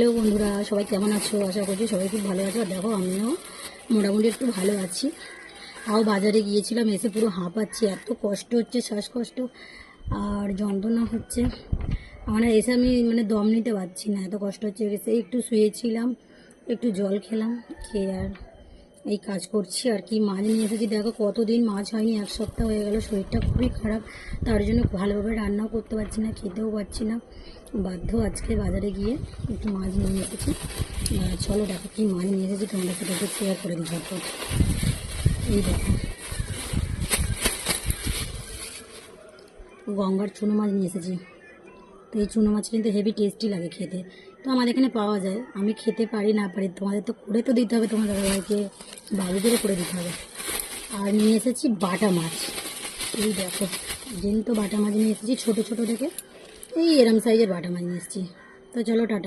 Hello বন্ধুরা, সবাই কেমন আছো? আশা করছি সবাই খুব ভালো আছো। দেখো আমিও মোটামুটি একটু ভালো আছি। তাও বাজারে গিয়েছিলাম, এসে পুরো হাঁপাচ্ছি, এত কষ্ট হচ্ছে, শ্বাসকষ্ট আর যন্ত্রণা হচ্ছে। আমার এসে আমি দম নিতে পারছি না, এত কষ্ট হচ্ছে। এসে একটু শুয়েছিলাম, একটু জল খেলাম, খেয়ে আর এই কাজ করছি আর কি। মাছ নিয়ে এসেছি, দেখো কতদিন মাছ হয়নি, 1 সপ্তাহ হয়ে গেল। শরীরটা খুবই খারাপ, তার জন্য ভালোভাবে রান্নাও করতে পারছি না, খেতেও পারছি না। বাধ্য আজকে বাজারে গিয়ে একটু মাছ নিয়ে এসেছি। চলো দেখো কী মাছ নিয়ে এসেছি, তোমাদের সাথে একটু শেয়ার করে দিই ঝটপট। এই দেখো গঙ্গার চুনো মাছ নিয়ে এসেছি। তো এই চুনো মাছ কিন্তু হেভি টেস্টি লাগে খেতে। তো আমাদের এখানে পাওয়া যায়, আমি খেতে পারি না পারি, তোমাদের তো করে তো দিতে হবে, তোমার দাদাভাইকে বাবুদেরও করে দিতে হবে। আর নিয়ে এসেছি বাটা মাছ। এই দেখো জ্যান্ত বাটা মাছ নিয়ে এসেছি, ছোটো ছোটো থেকে এই এরম সাইজের বাটা মাছ নিয়ে এসেছি। তো চলো টাটা।